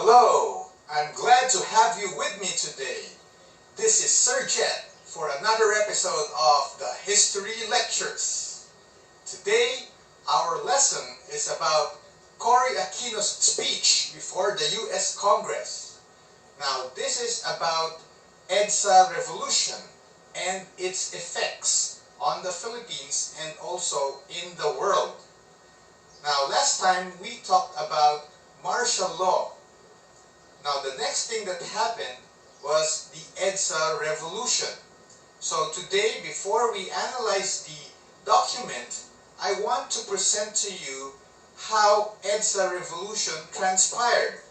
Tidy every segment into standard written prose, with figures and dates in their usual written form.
Hello, I'm glad to have you with me today. This is Sir Jet for another episode of the History Lectures. Today, our lesson is about Cory Aquino's speech before the US Congress. Now, this is about EDSA revolution and its effects on the Philippines and also in the world. Now, last time we talked about martial law. Now, the next thing that happened was the EDSA revolution. So today, before we analyze the document, I want to present to you how EDSA revolution transpired.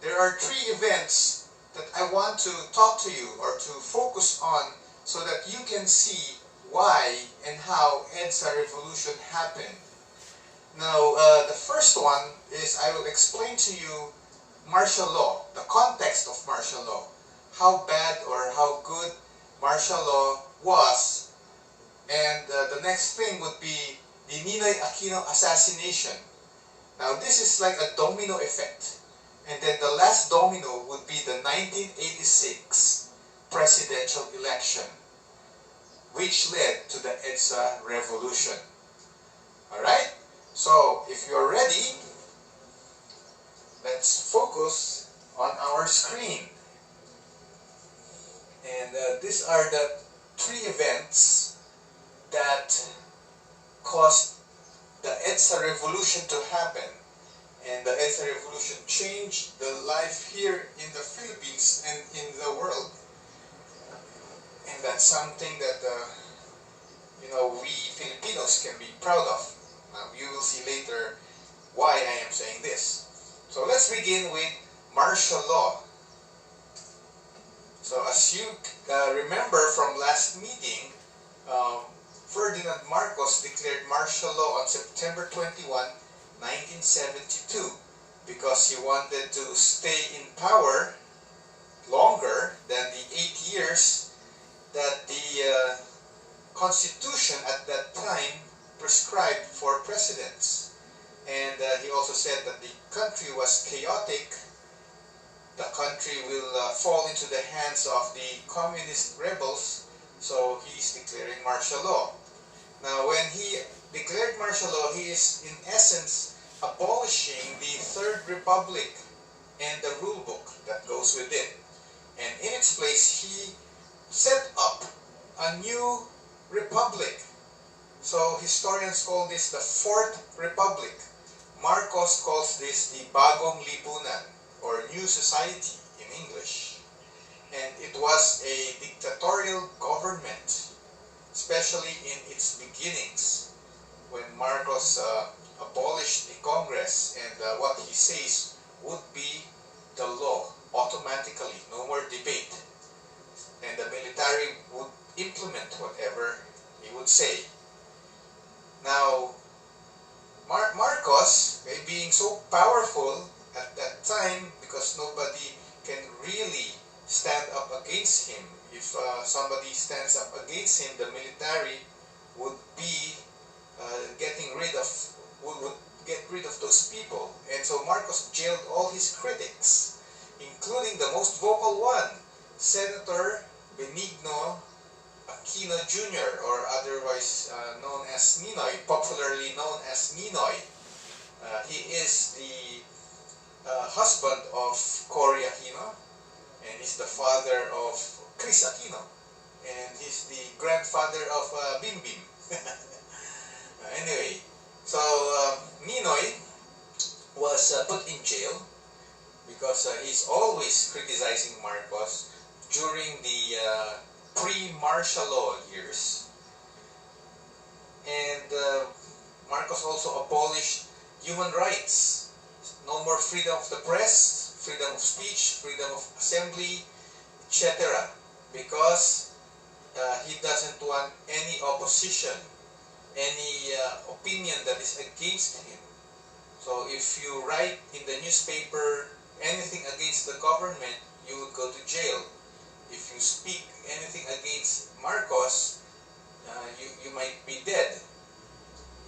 There are three events that I want to talk to you or to focus on so that you can see why and how EDSA revolution happened. Now, the first one is I will explain to you martial law, the context of martial law, how bad or how good martial law was. And the next thing would be the Nino Aquino assassination. Now, this is like a domino effect. And then the last domino would be the 1986 presidential election, which led to the EDSA revolution. Alright? So, if you're ready, let's focus on our screen. And these are the three events that caused the EDSA revolution to happen. And the EDSA revolution changed the life here in the Philippines and in the world. And that's something that we Filipinos can be proud of. You will see later why I am saying this. So let's begin with martial law. So as you remember from last meeting, Ferdinand Marcos declared martial law on September 21, 1972 because he wanted to stay in power longer than the 8 years that the Constitution at that time prescribed for presidents. And he also said that the country was chaotic. The country will fall into the hands of the communist rebels, so he's declaring martial law. Now, when he declared martial law, he is in essence abolishing the Third Republic and the rule book that goes with it. And in its place, he set up a new republic. So historians call this the Fourth Republic. Marcos calls this the Bagong Lipunan, or New Society in English. And it was a dictatorial government, especially in its beginnings, when Marcos abolished the Congress, and what he says would be the law automatically, no more debate. And the military would implement whatever he would say. Now, Marcos, being so powerful at that time, because nobody can really stand up against him. If somebody stands up against him, the military would be would get rid of those people. And so Marcos jailed all his critics, including the most vocal one, Senator Benigno Aquino Jr., or otherwise known as Ninoy, popularly known as Ninoy. He is the husband of Cory Aquino, and he's the father of Chris Aquino, and he's the grandfather of Bim Bim. Anyway, so Ninoy was put in jail because he's always criticizing Marcos during the pre-martial law years. And Marcos also abolished human rights. No more freedom of the press, freedom of speech, freedom of assembly, etc. Because he doesn't want any opposition, any opinion that is against him. So if you write in the newspaper anything against the government, you would go to jail. If you speak anything against Marcos, you might be dead.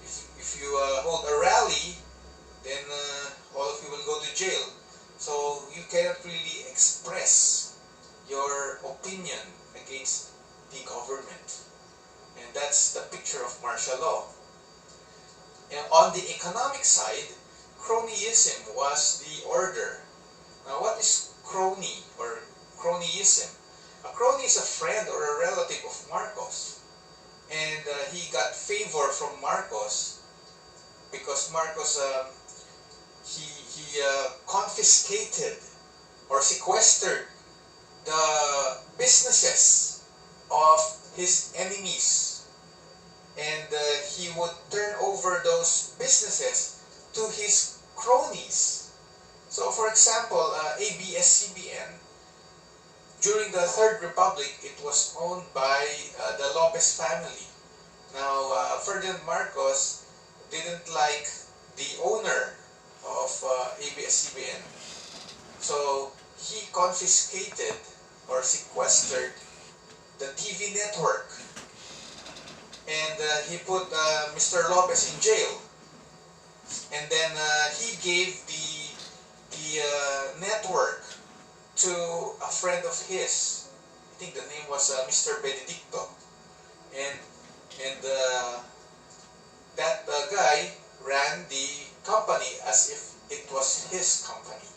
If you hold a rally, then all of you will go to jail. that's the picture of martial law. And on the economic side, cronyism was the order. Now, what is crony or cronyism? A crony is a friend or a relative of Marcos. And he got favor from Marcos because Marcos confiscated or sequestered the businesses of his enemies, and he would turn over those businesses to his cronies. So, for example, ABS-CBN, during the Third Republic, it was owned by the Lopez family. Now, Ferdinand Marcos didn't like the owner of ABS-CBN, so he confiscated or sequestered the TV network, and he put Mr. Lopez in jail, and then he gave the network to a friend of his. I think the name was Mr. Benedicto, and that guy ran the company as if it was his company.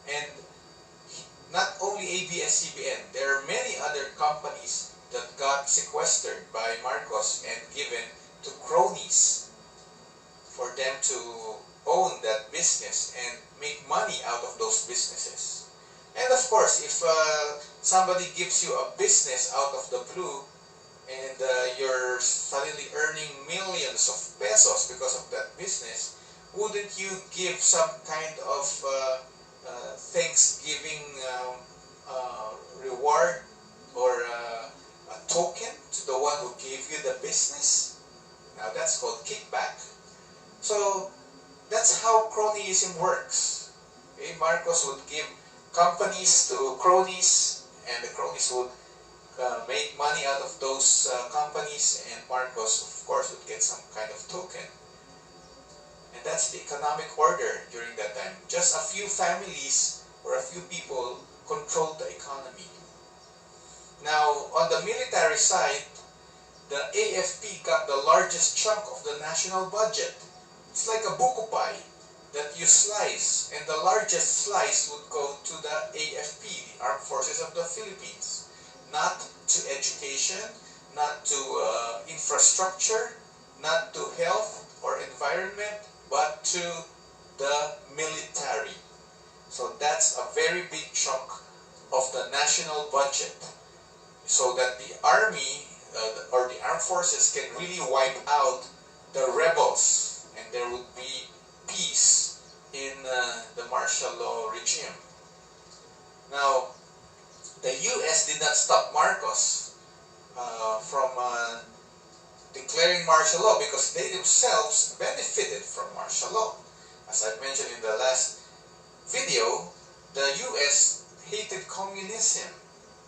And not only ABS-CBN, there are many other companies that got sequestered by Marcos and given to cronies for them to own that business and make money out of those businesses. And of course, if somebody gives you a business out of the blue and you're suddenly earning millions of pesos because of that business, wouldn't you give some kind of Thanksgiving reward or a token to the one who gave you the business? Now that's called kickback. So that's how cronyism works. Okay? Marcos would give companies to cronies, and the cronies would make money out of those companies, and Marcos, of course, would get some kind of token. And that's the economic order during that time. Just a few families or a few people controlled the economy. Now, on the military side, the AFP got the largest chunk of the national budget. It's like a buko pie that you slice, and the largest slice would go to the AFP, the Armed Forces of the Philippines. Not to education, not to infrastructure, not to health or environment, but to the military. So that's a very big chunk of the national budget, so that the army or the armed forces can really wipe out the rebels, and there would be peace in the martial law regime. Now, the US did not stop Marcos from declaring martial law, because they themselves benefited from martial law. As I mentioned in the last video, the US hated communism,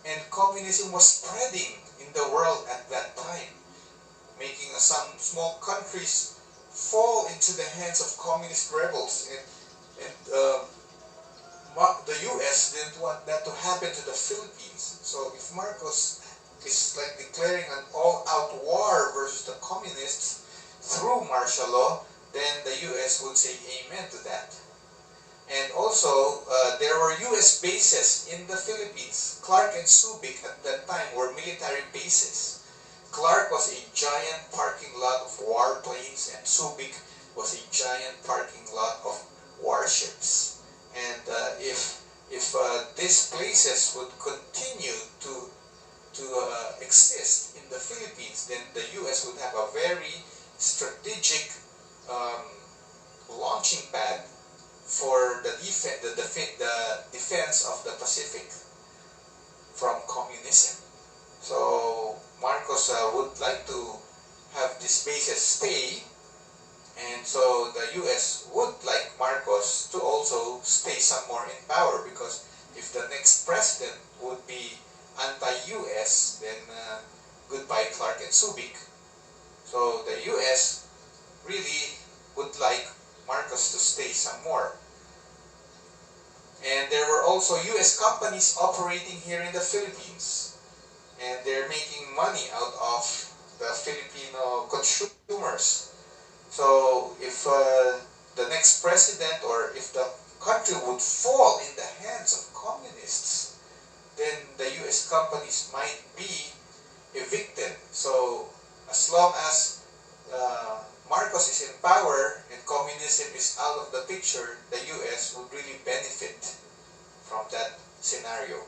and communism was spreading in the world at that time, making some small countries fall into the hands of communist rebels, and the US didn't want that to happen to the Philippines. So if Marcos is like declaring an all-out war versus the communists through martial law, then the US would say amen to that. And also, there were US bases in the Philippines. Clark and Subic at that time were military bases. Clark was a giant parking lot of warplanes, and Subic was a giant parking lot of warships. And if these places would continue to exist in the Philippines, then the US would have a very strategic launching pad for the defense of the Pacific from communism. So Marcos would like to have these bases stay, and so the US would like Marcos to also stay some more in power, because if the next president would be anti-US, then goodbye Clark and Subic. So the US really would like Marcos to stay some more. And there were also US companies operating here in the Philippines, and they're making money out of the Filipino consumers. So if the next president, or if the country would fall in the hands of communists, then the US companies might be evicted. So as long as Marcos is in power and communism is out of the picture, the US would really benefit from that scenario.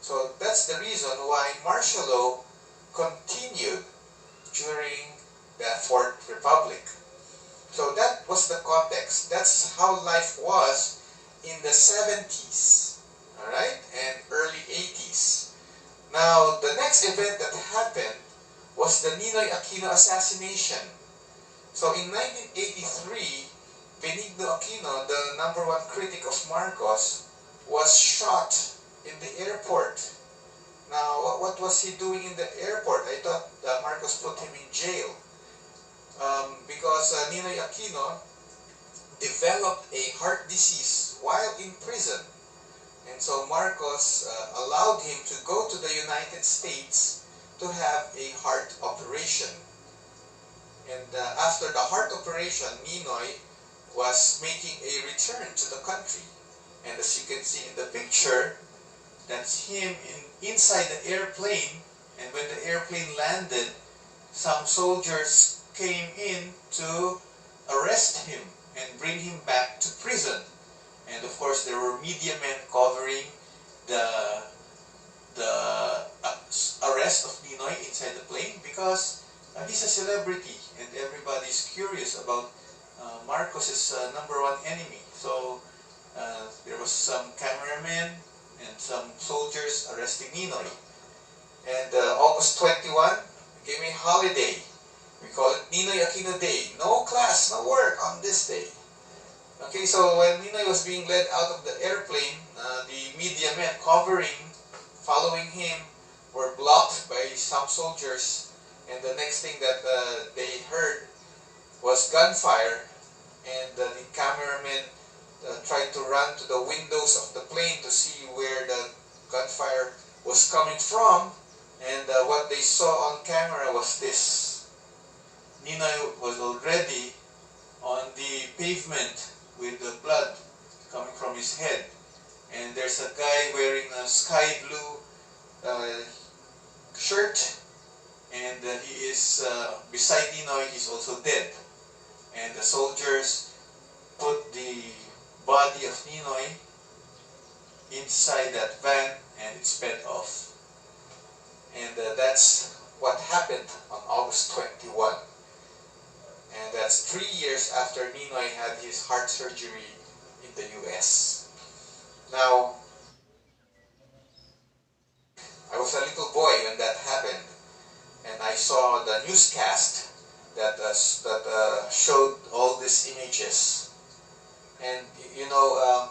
So that's the reason why martial law continued during the Fourth Republic. So that was the context. That's how life was in the 70s, all right, and early 80s. Now, the next event that happened was the Nino Aquino assassination. So in 1983, Benigno Aquino, the #1 critic of Marcos, was shot in the airport. Now, what was he doing in the airport? I thought Marcos put him in jail. Because Nino Aquino developed a heart disease while in prison. And so Marcos allowed him to go to the United States to have a heart operation. And after the heart operation, Ninoy was making a return to the country. And as you can see in the picture, that's him inside the airplane. And when the airplane landed, some soldiers came in to arrest him and bring him back to prison. And of course, there were media men covering the arrest of Ninoy inside the plane, because he's a celebrity and everybody's curious about Marcos's #1 enemy. So there was some cameramen and some soldiers arresting Ninoy. And August 21 became a holiday. We call it Ninoy Aquino Day. No class, no work on this day. Okay, so when Ninoy was being led out of the airplane, the media men following him, were blocked by some soldiers. And the next thing that they heard was gunfire. And the cameramen tried to run to the windows of the plane to see where the gunfire was coming from. And what they saw on camera was this. Ninoy was already on the pavement with the blood coming from his head. And there's a guy wearing a sky blue shirt, and he is beside Ninoy. He's also dead. And the soldiers put the body of Ninoy inside that van, and it sped off. And that's what happened on August 21. And that's 3 years after Ninoy had his heart surgery in the US. Now, I was a little boy when that happened, and I saw the newscast that showed all these images. And you know,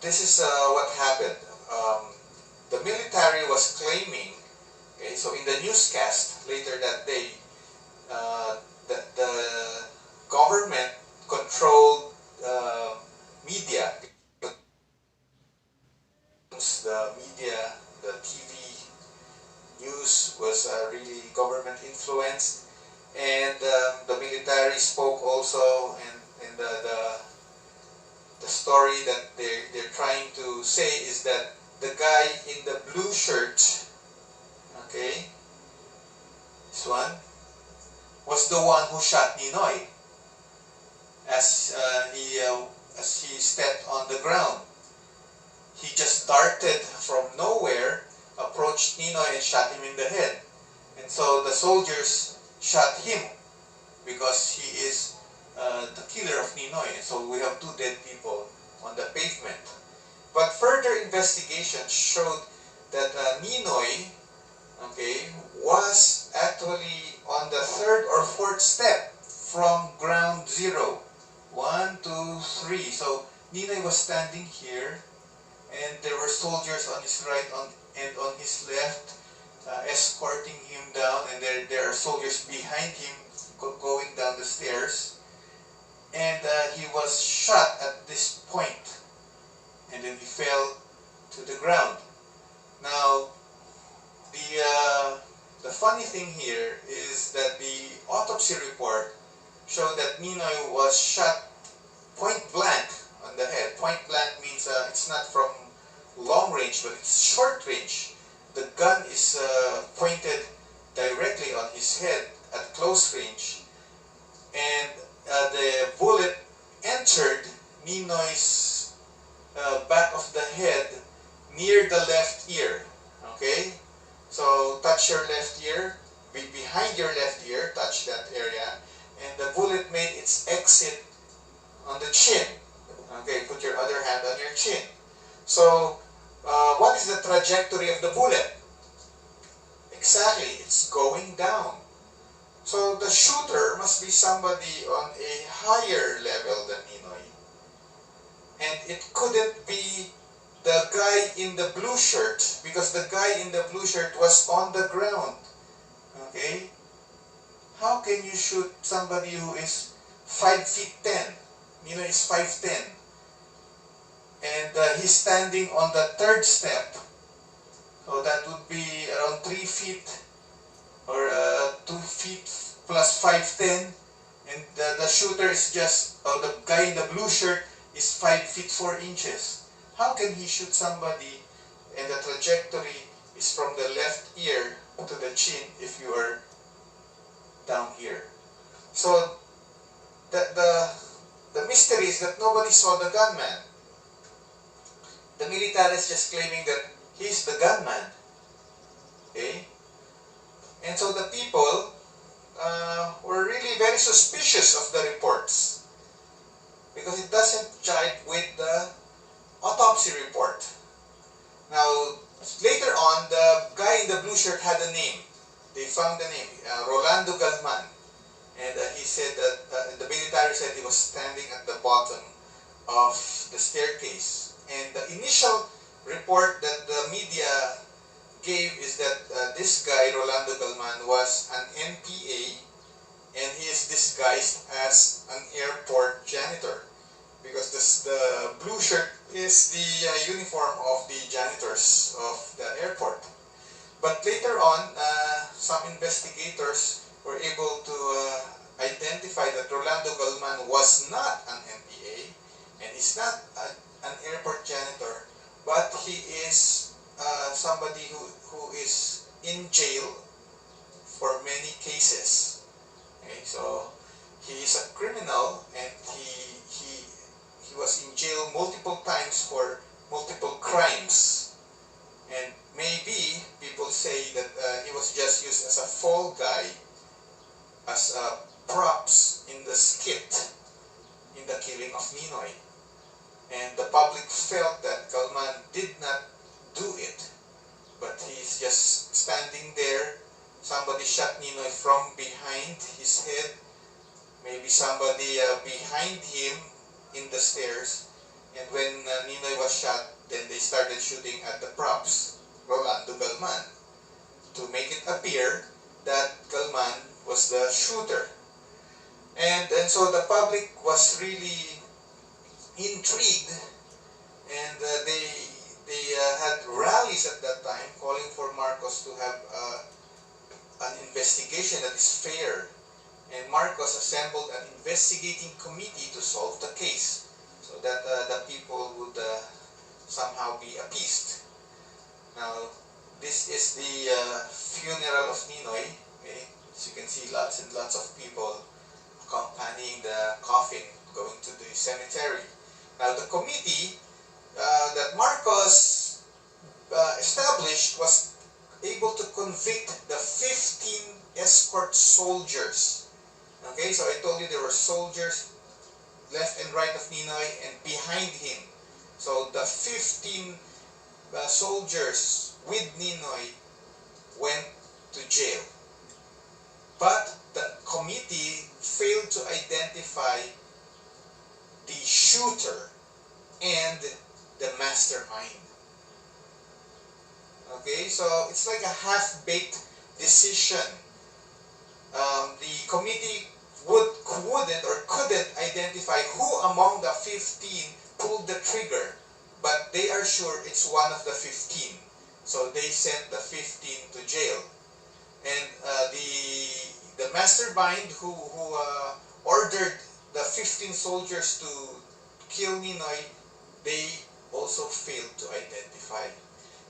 this is what happened. The military was claiming, okay, so in the newscast later that day, the government controlled media. The media, the TV news was really government influenced, and the military spoke also, and the story that they're trying to say is that the guy in the blue shirt, okay, this one, was the one who shot Ninoy as he stepped on the ground. He just darted from nowhere, approached Ninoy and shot him in the head. And so the soldiers shot him because he is the killer of Ninoy. And so we have 2 dead people on the pavement. But further investigation showed that Ninoy, okay, was actually on the 3rd or 4th step from ground zero. 1, 2, 3. So Ninoy was standing here, and there were soldiers on his right and on his left escorting him down, and there are soldiers behind him going down the stairs. And he was shot at this point, and then he fell to the ground. Now, the funny funny thing here is that the autopsy report showed that Ninoy was shot point blank on the head. Point blank means it's not from long range, but it's short range. The gun is pointed directly on his head at close range, and the bullet entered Ninoy's back of the head near the left ear. Okay, so touch your left ear, behind your left ear, touch that area, and the bullet made its exit on the chin. Okay, put your other hand on your chin. So, what is the trajectory of the bullet? Exactly, it's going down. So the shooter must be somebody on a higher level than Ninoy. And it couldn't be the guy in the blue shirt, because the guy in the blue shirt was on the ground. Okay? How can you shoot somebody who is 5 feet 10? Ninoy is 5'10". And he's standing on the third step. So that would be around 3 feet or 2 feet plus 5'10". And the shooter is just, the guy in the blue shirt is 5 feet 4 inches. How can he shoot somebody and the trajectory is from the left ear to the chin if you are down here? So the mystery is that nobody saw the gunman. The military is just claiming that he's the gunman. Okay? And so the people were really very suspicious of the reports because it doesn't jive with the autopsy report. Now, later on, the guy in the blue shirt had a name. They found the name, Rolando Galman. And he said that the military said he was standing at the bottom of the staircase. And the initial report that the media gave is that this guy, Rolando Galman, was an NPA, and he is disguised as an airport janitor, because the blue shirt is the uniform of the janitors of the airport. But later on, some investigators were able to identify that Rolando Galman was not an NPA, and is not an airport janitor, but he is somebody who is in jail for many cases. Okay, so he is a criminal, and he was in jail multiple times for multiple crimes. And maybe people say that he was just used as a fall guy, as props in the skit in the killing of Ninoy. And the public felt that Galman did not do it, but he's just standing there. Somebody shot Ninoy from behind his head, maybe somebody behind him in the stairs, and when Ninoy was shot, then they started shooting at the props, Rolando Galman, to make it appear that Galman was the shooter. And so the public was really intrigued, and they had rallies at that time calling for Marcos to have an investigation that is fair. And Marcos assembled an investigating committee to solve the case, so that the people would somehow be appeased. Now, this is the funeral of Ninoy. Okay? As you can see, lots and lots of people accompanying the coffin going to the cemetery. Now, the committee that Marcos established was able to convict the 15 escort soldiers. Okay, so I told you there were soldiers left and right of Ninoy and behind him. So the 15 soldiers with Ninoy went to jail. But the committee failed to identify the shooter and the mastermind. Okay, so it's like a half-baked decision. The committee wouldn't or couldn't identify who among the 15 pulled the trigger, but they are sure it's one of the 15. So they sent the 15 to jail. And mastermind who ordered the 15 soldiers to kill Ninoy, they also failed to identify.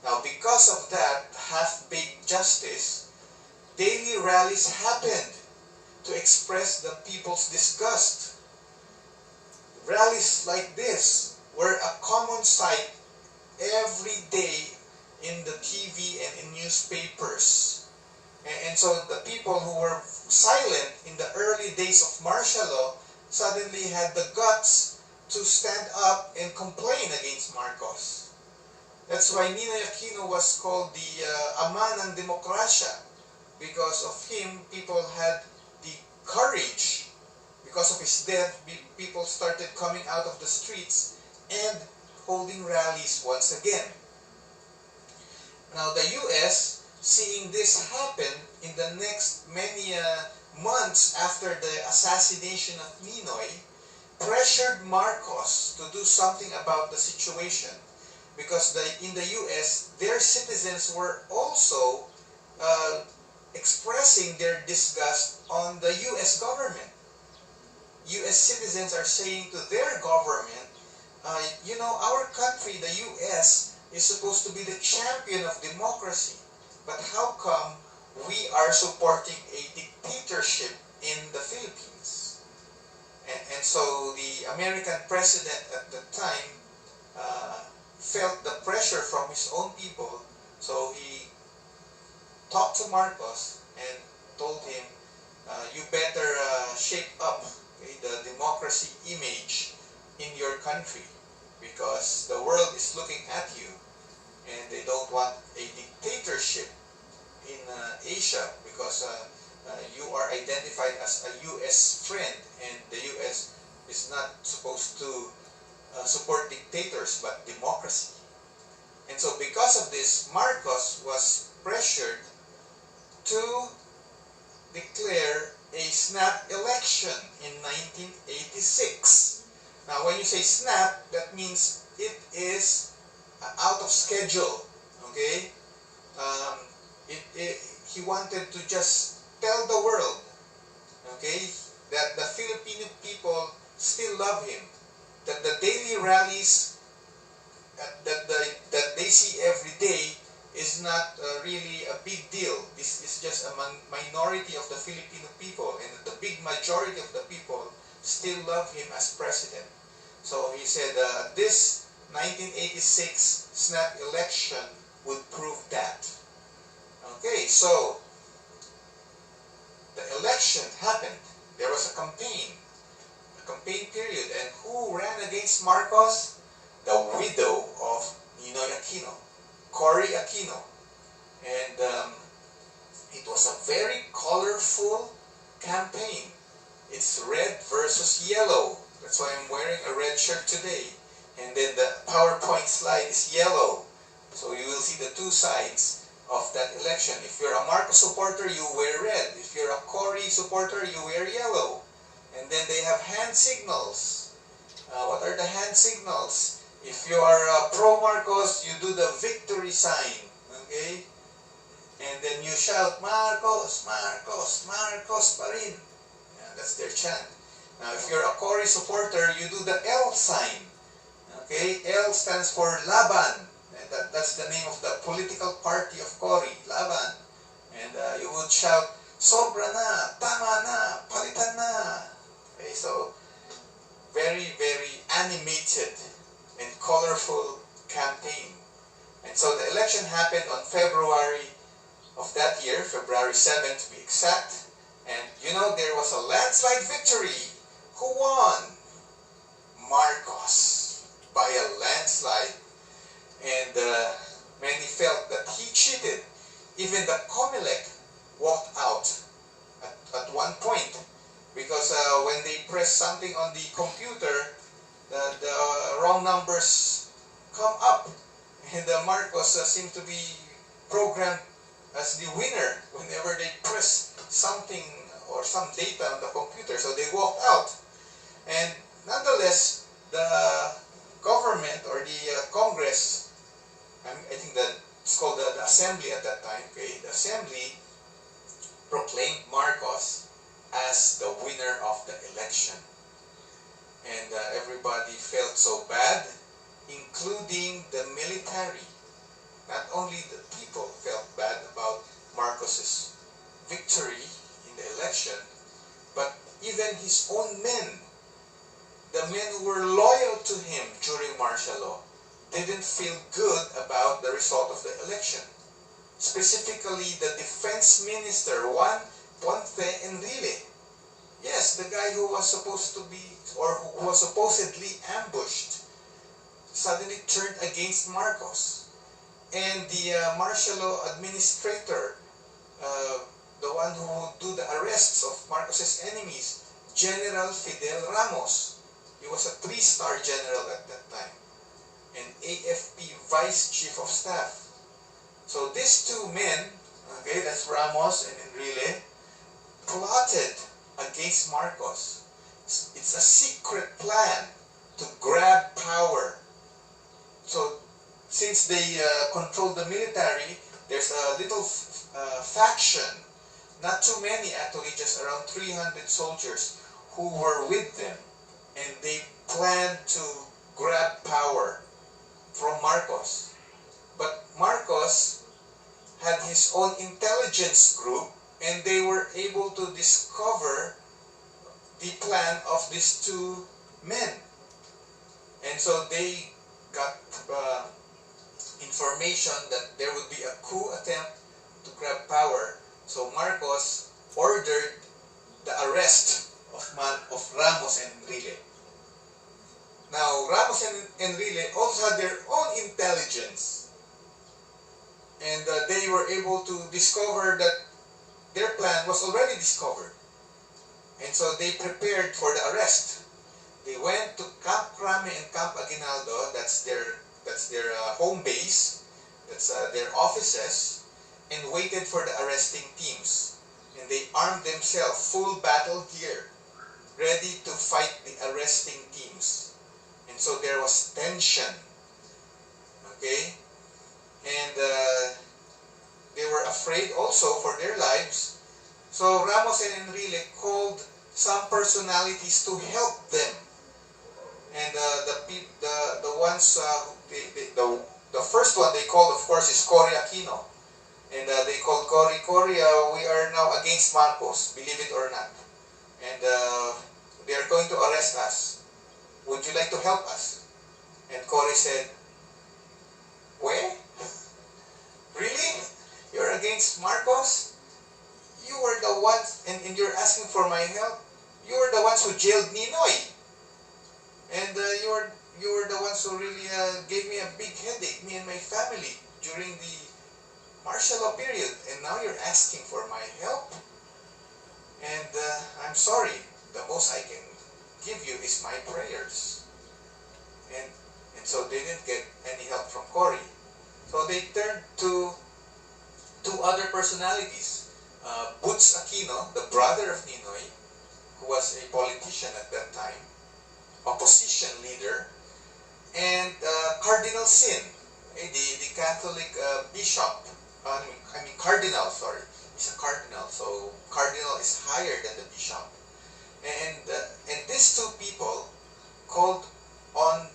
Now, because of that half-baked justice, daily rallies happened to express the people's disgust. Rallies like this were a common sight every day in the TV and in newspapers. And so the people who were silent in the early days of martial law suddenly had the guts to stand up and complain against Marcos. That's why Nino Aquino was called the Ama ng Demokrasya. Because of him, people had the courage. Because of his death, people started coming out of the streets and holding rallies once again. Now the US, seeing this happen in the next many months after the assassination of Ninoy, pressured Marcos to do something about the situation. Because in the US, their citizens were also expressing their disgust on the US government. US citizens are saying to their government, you know, our country, the US, is supposed to be the champion of democracy. But how come we are supporting a dictatorship in the Philippines? And so the American president at the time felt the pressure from his own people, so he talked to Marcos and told him, you better shape up the democracy image in your country, because the world is looking at you and they don't want a dictatorship in Asia, because you are identified as a US friend, and the US is not supposed to support dictators but democracy. And so because of this, Marcos was pressured to declare a snap election in 1986. Now when you say snap, that means it is out of schedule, okay? He wanted to just tell the world, okay, that the Filipino people still love him, that the daily rallies that they see every day is not really a big deal. This is just a minority of the Filipino people, and the big majority of the people still love him as president. So he said this 1986 snap election would prove that. Okay, so the election happened. There was a campaign period, and who ran against Marcos? The widow of Nino Aquino, Cory Aquino. And it was a very colorful campaign. It's red versus yellow. That's why I'm wearing a red shirt today. And then the PowerPoint slide is yellow. So you will see the two sides of that election. If you're a Marcos supporter, you wear red. If you're a Cory supporter, you wear yellow. And then they have hand signals. What are the hand signals? If you are pro-Marcos, you do the victory sign. Okay? And then you shout, Marcos, Marcos, Marcos pa rin. Yeah, that's their chant. Now, if you're a Cory supporter, you do the L sign. Okay? L stands for Laban. That's the name of the political party of Cory, Laban. And you would shout, Sobra na, tama na, palitan na. Okay, so very, very animated and colorful campaign. And so the election happened on February of that year, February 7th to be exact. And you know, there was a landslide victory. Who won? Marcos, by a landslide. And many felt that he cheated. Even the COMELEC walked out at one point, because when they press something on the computer, the wrong numbers come up, and Marcos seemed to be programmed as the winner whenever they press something or some data on the computer. So they walked out. And nonetheless, the government or the Congress, I think that it's called the Assembly at that time, okay? The Assembly proclaimed Marcos victory in the election, but even his own men, the men who were loyal to him during martial law, didn't feel good about the result of the election. Specifically, the defense minister, Juan Ponce Enrile. Yes, the guy who was supposed to be, or who was supposedly ambushed, suddenly turned against Marcos. And the martial law administrator, the one who would do the arrests of Marcos's enemies, General Fidel Ramos. He was a 3-star general at that time, and AFP Vice Chief of Staff. So these two men, okay, that's Ramos and Enrile, plotted against Marcos. It's a secret plan to grab power. So since they control the military, there's a little faction, not too many actually, just around 300 soldiers who were with them, and they planned to grab power from Marcos. But Marcos had his own intelligence group, and they were able to discover the plan of these two men. And so they got information that there would be a coup attempt to grab power. So Marcos ordered the arrest of Ramos and Enrile. Now, Ramos and Enrile also had their own intelligence, and they were able to discover that their plan was already discovered. And so they prepared for the arrest. They went to Camp Crame and Camp Aguinaldo, that's their home base, that's their offices, and waited for the arresting teams. And they armed themselves, full battle gear, ready to fight the arresting teams. And so there was tension, okay? And they were afraid also for their lives. So Ramos and Enrile called some personalities to help them. And the ones, the first one they called, of course, is Cory Aquino. And they called Cory, we are now against Marcos, believe it or not. And they are going to arrest us. Would you like to help us? And Cory said, where? Really? You're against Marcos? You were the ones, and you're asking for my help? You were the ones who jailed Ninoy. And you were the ones who really gave me a big headache, me and my family, during the martial law period. And now you're asking for my help? And I'm sorry, the most I can give you is my prayers. And so they didn't get any help from Cory. So they turned to two other personalities. Boots Aquino, the brother of Ninoy, who was a politician at that time, opposition leader, and Cardinal Sin, the Catholic bishop, cardinal, sorry. He's a cardinal, so cardinal is higher than the bishop. And these two people called on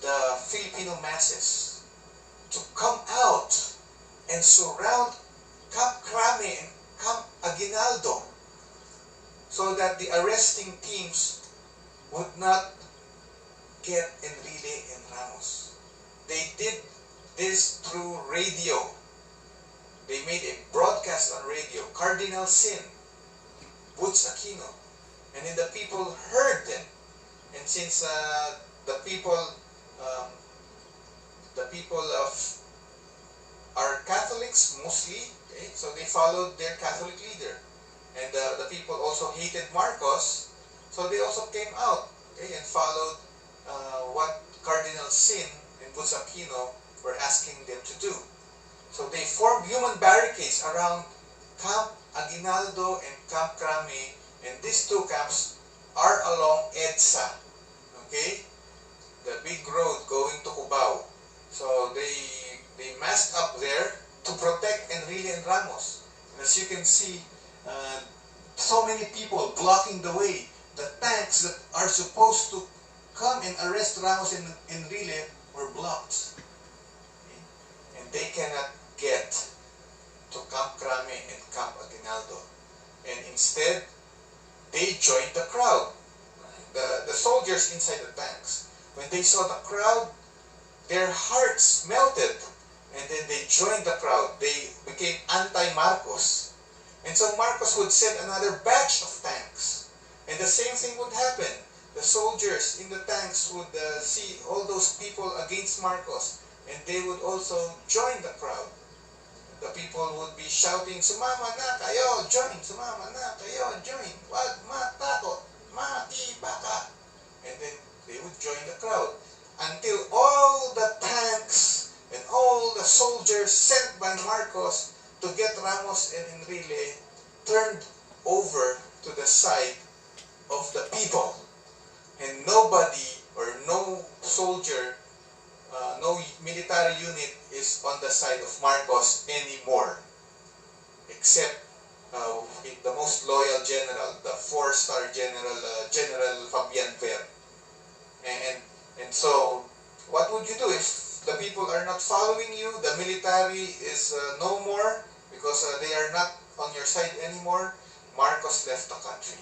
the Filipino masses to come out and surround Camp Crame and Camp Aguinaldo so that the arresting teams would not get Enrile and Ramos. They did this through radio. They made a broadcast on radio. Cardinal Sin, Boots Aquino, and then the people heard them. And since the people are Catholics mostly, okay, so they followed their Catholic leader. And the people also hated Marcos, so they also came out, okay, and followed what Cardinal Sin and Boots Aquino were asking them to do. So they formed human barricades around Camp Aguinaldo and Camp Crame, and these two camps are along EDSA, okay, the big road going to Cubao. So they massed up there to protect Enrile and Ramos. And as you can see, so many people blocking the way. The tanks that are supposed to come and arrest Ramos and Enrile were blocked. Okay? And they cannot get to Camp Crame and Camp Aguinaldo. And instead, they joined the crowd. The soldiers inside the tanks, when they saw the crowd, their hearts melted, and then they joined the crowd. They became anti-Marcos. And so Marcos would send another batch of tanks. And the same thing would happen. The soldiers in the tanks would see all those people against Marcos, and they would also join the crowd. The people would be shouting, "Sumama na kayo, join! Sumama na kayo, join! Wag matakot, makibaka!" And then they would join the crowd until all the tanks and all the soldiers sent by Marcos to get Ramos and Enrile turned over to the side of the people. And nobody or no soldier, no military unit is on the side of Marcos anymore, except the most loyal general, the 4-star general, General Fabian Ver. And so, what would you do if the people are not following you? The military is no more because they are not on your side anymore. Marcos left the country.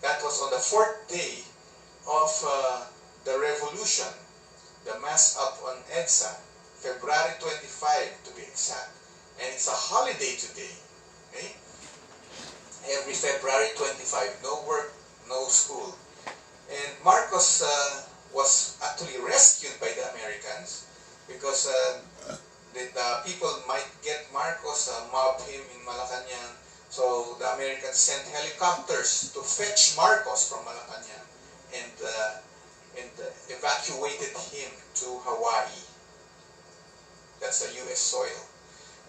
That was on the 4th day of the revolution, the mass up on EDSA, February 25 to be exact. And it's a holiday today. Okay? Every February 25, no work, no school. And Marcos was actually rescued by the Americans because the people might get Marcos, mob him in Malacanang. So the Americans sent helicopters to fetch Marcos from Malacanang and evacuated him to Hawaii. That's the U.S. soil.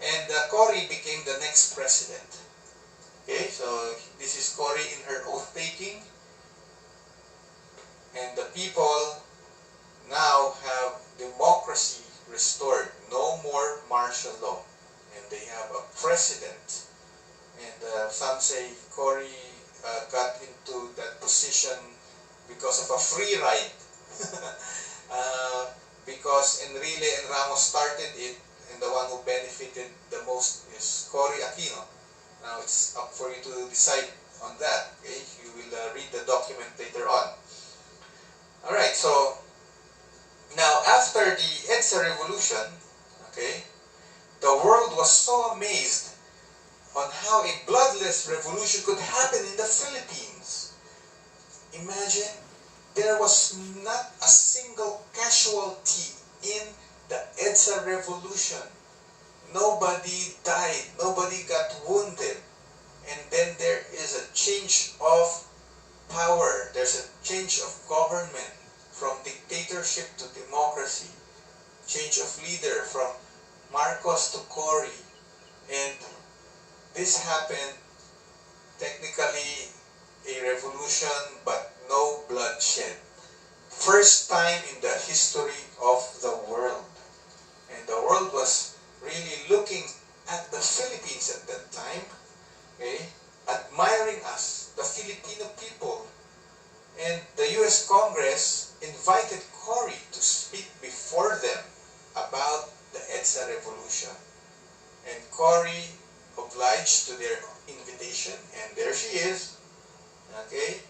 And Cory became the next president. Okay, so this is Cory in her oath-taking. And the people now have democracy restored. No more martial law. And they have a president. And some say Cory got into that position because of a free ride. Because Enrile and Ramos started it, and the one who benefited the most is Cory Aquino. Now it's up for you to decide on that. Okay? You will read the document later on. Alright, so now after the EDSA revolution, okay, the world was so amazed on how a bloodless revolution could happen in the Philippines. Imagine, there was not a single casualty in the EDSA revolution. Nobody died, nobody got wounded. And then there is a change of power, there's a change of government from dictatorship to democracy, change of leader from Marcos to Cory. And this happened, technically a revolution, but no bloodshed. First time in the history of the world. And the world was really looking at the Philippines at that time, okay, admiring us, the Filipino people. And the U.S. Congress invited Cory to speak before them about the EDSA revolution. And Cory obliged to their invitation, and there she is, okay,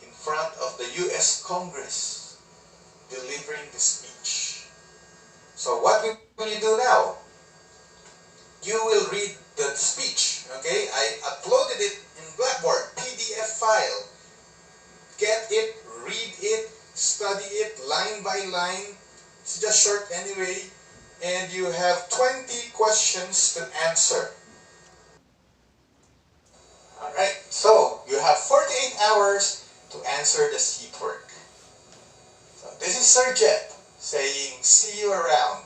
in front of the U.S. Congress, delivering the speech. So what will you do now? You will read the speech, okay? I uploaded it in Blackboard, PDF file. Get it, read it, study it line by line. It's just short anyway. And you have 20 questions to answer. Alright, so you have 48 hours to answer the seat work. So this is Sir Jet saying, see you around.